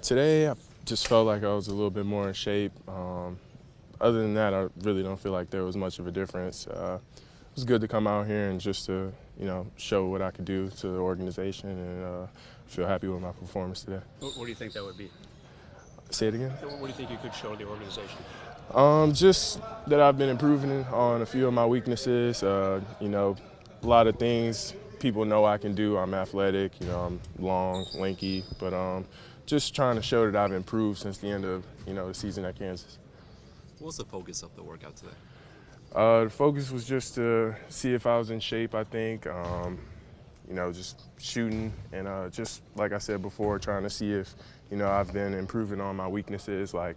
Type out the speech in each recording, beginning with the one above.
Today, I just felt like I was a little bit more in shape. Other than that, I really don't feel like there was much of a difference. It was good to come out here and just to, show what I could do to the organization and feel happy with my performance today. What do you think that would be? Say it again? What do you think you could show the organization? Just that I've been improving on a few of my weaknesses. A lot of things people know I can do. I'm athletic, I'm long, lanky, but just trying to show that I've improved since the end of, the season at Kansas. What was the focus of the workout today? The focus was just to see if I was in shape, I think. Just shooting and just like I said before, trying to see if, I've been improving on my weaknesses, like,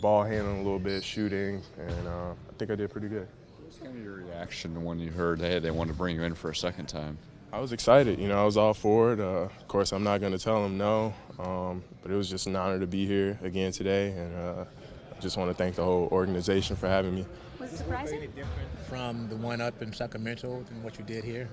ball handling a little bit, shooting, and I think I did pretty good. What was kind of your reaction when you heard they wanted to bring you in for a second time? I was excited, I was all for it. Of course, I'm not going to tell them no, but it was just an honor to be here again today, and I just want to thank the whole organization for having me. Was it surprising? Really different from the one up in Sacramento than what you did here?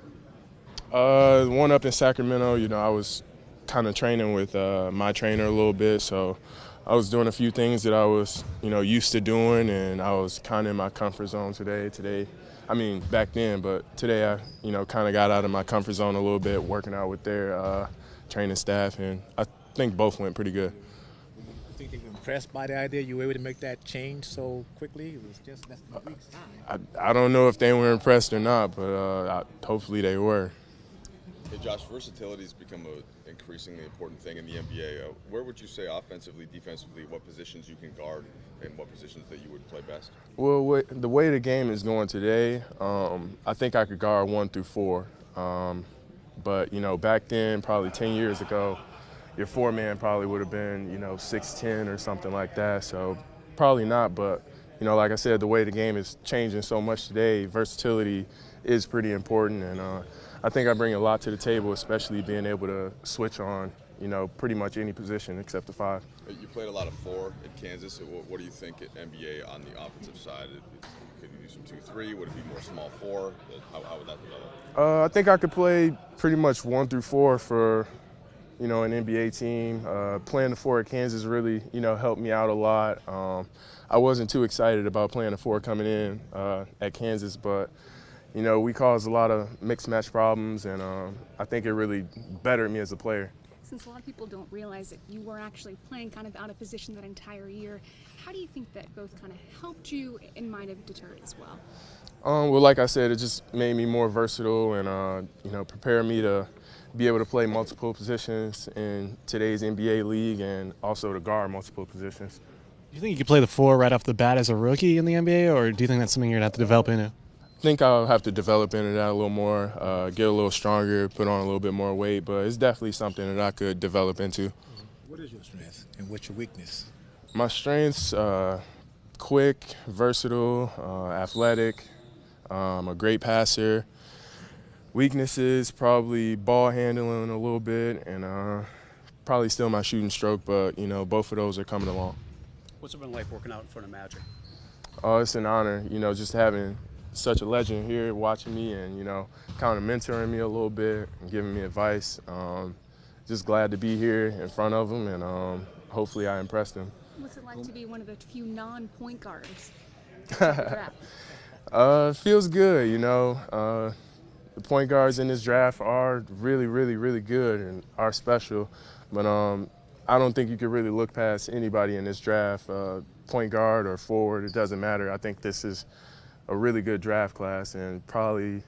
One up in Sacramento, I was kind of training with my trainer a little bit, so I was doing a few things that I was, used to doing, and I was kind of in my comfort zone today. Back then, but today I, kind of got out of my comfort zone a little bit, working out with their training staff, and I think both went pretty good. You think they were impressed by the idea you were able to make that change so quickly? It was just less than a week's time. I don't know if they were impressed or not, but hopefully they were. Hey Josh, versatility has become an increasingly important thing in the NBA. Where would you say offensively, defensively, what positions you can guard and what positions that you would play best? Well, the way the game is going today, I think I could guard 1 through 4. But, back then, probably 10 years ago, your 4-man probably would have been, 6'10" or something like that. So probably not, but, like I said, the way the game is changing so much today, versatility is pretty important, and I think I bring a lot to the table, especially being able to switch on, pretty much any position except the 5. You played a lot of 4 at Kansas. So what do you think at NBA on the offensive side? Could you do some 2-3? Would it be more small 4? How would that develop? I think I could play pretty much 1 through 4 for, an NBA team. Playing the 4 at Kansas really, helped me out a lot. I wasn't too excited about playing the 4 coming in at Kansas, but we caused a lot of mixed match problems, and I think it really bettered me as a player. Since a lot of people don't realize that you were actually playing kind of out of position that entire year, how do you think that both kind of helped you and might have deterred as well? Well, like I said, it just made me more versatile and, prepare me to be able to play multiple positions in today's NBA league and also to guard multiple positions. Do you think you could play the 4 right off the bat as a rookie in the NBA, or do you think that's something you're going to have to develop into? I think I'll have to develop into that a little more, get a little stronger, put on a little bit more weight, but it's definitely something that I could develop into. What is your strength and what's your weakness? My strengths, quick, versatile, athletic, a great passer. Weaknesses, probably ball handling a little bit, and probably still my shooting stroke, but, both of those are coming along. What's it been like working out in front of Magic? It's an honor, just having such a legend here watching me and, kind of mentoring me a little bit and giving me advice. Just glad to be here in front of him, and hopefully I impressed him. What's it like to be one of the few non-point guards? Feels good, the point guards in this draft are really, really, really good and are special, but I don't think you could really look past anybody in this draft, point guard or forward, it doesn't matter. I think this is a really good draft class and probably,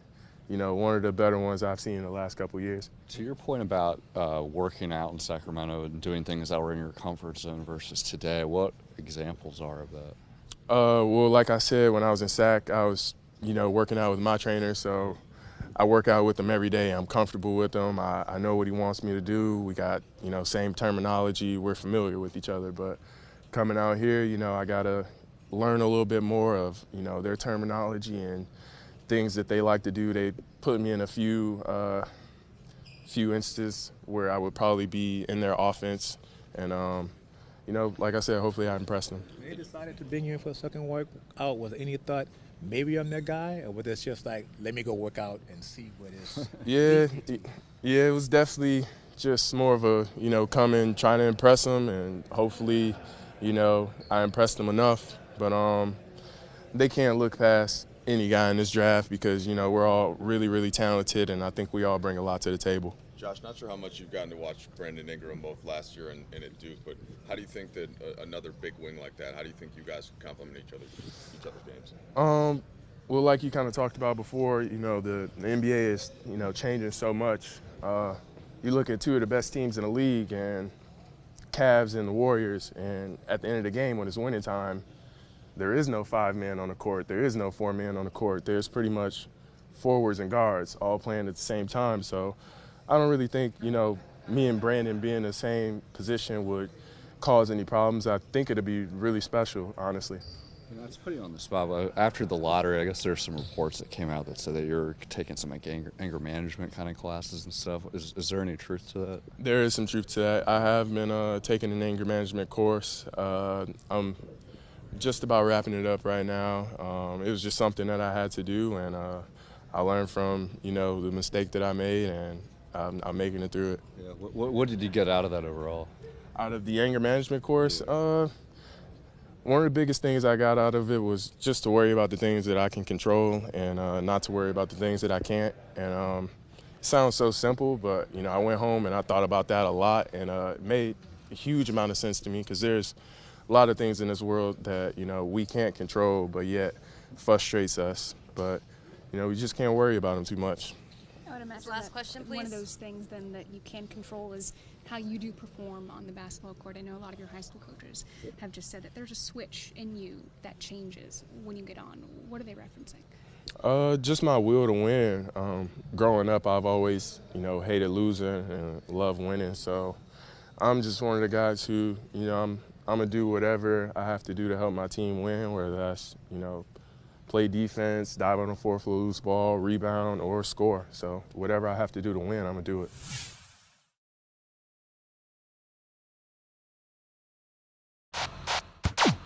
one of the better ones I've seen in the last couple of years. To your point about working out in Sacramento and doing things that were in your comfort zone versus today, what examples are of that? Well, like I said, when I was in Sac, I was, working out with my trainer, so I work out with him every day. I'm comfortable with him. I know what he wants me to do. We got, same terminology. We're familiar with each other, but coming out here, I got to learn a little bit more of, their terminology and things that they like to do. They put me in a few instances where I would probably be in their offense. And, like I said, hopefully I impressed them. When they decided to bring you in for a second workout, was there any thought, maybe I'm that guy? Or was it just like, let me go work out and see what is? Yeah, it was definitely just more of a, come in, trying to impress them, and hopefully, I impressed them enough. But they can't look past any guy in this draft because, we're all really, really talented, and I think we all bring a lot to the table. Josh, not sure how much you've gotten to watch Brandon Ingram both last year and at Duke, but how do you think that another big wing like that, how do you think you guys complement each other's games? Well, like you kind of talked about before, the NBA is, changing so much. You look at two of the best teams in the league, and Cavs and the Warriors, and at the end of the game when it's winning time, there is no 5-man on the court. There is no 4-man on the court. There's pretty much forwards and guards all playing at the same time. So I don't really think, me and Brandon being in the same position would cause any problems. I think it'd be really special, honestly. That's putting you on the spot, but after the lottery, I guess there's some reports that came out that said that you're taking some like anger management kind of classes and stuff. Is there any truth to that? There is some truth to that. I have been taking an anger management course. I'm just about wrapping it up right now. It was just something that I had to do, and I learned from, the mistake that I made, and I'm making it through it. Yeah. What did you get out of that overall? Out of the anger management course? One of the biggest things I got out of it was just to worry about the things that I can control and not to worry about the things that I can't. And it sounds so simple, but, I went home and I thought about that a lot, and it made a huge amount of sense to me because there's a lot of things in this world that, we can't control, but yet frustrates us. But, we just can't worry about them too much. I would imagine Last question, please. One of those things then that you can control is how you do perform on the basketball court. I know a lot of your high school coaches have just said that there's a switch in you that changes when you get on. What are they referencing? Just my will to win. Growing up, I've always, hated losing and loved winning. So I'm just one of the guys who, I'm gonna do whatever I have to do to help my team win, whether that's, play defense, dive on the floor for a loose ball, rebound, or score. So whatever I have to do to win, I'm gonna do it.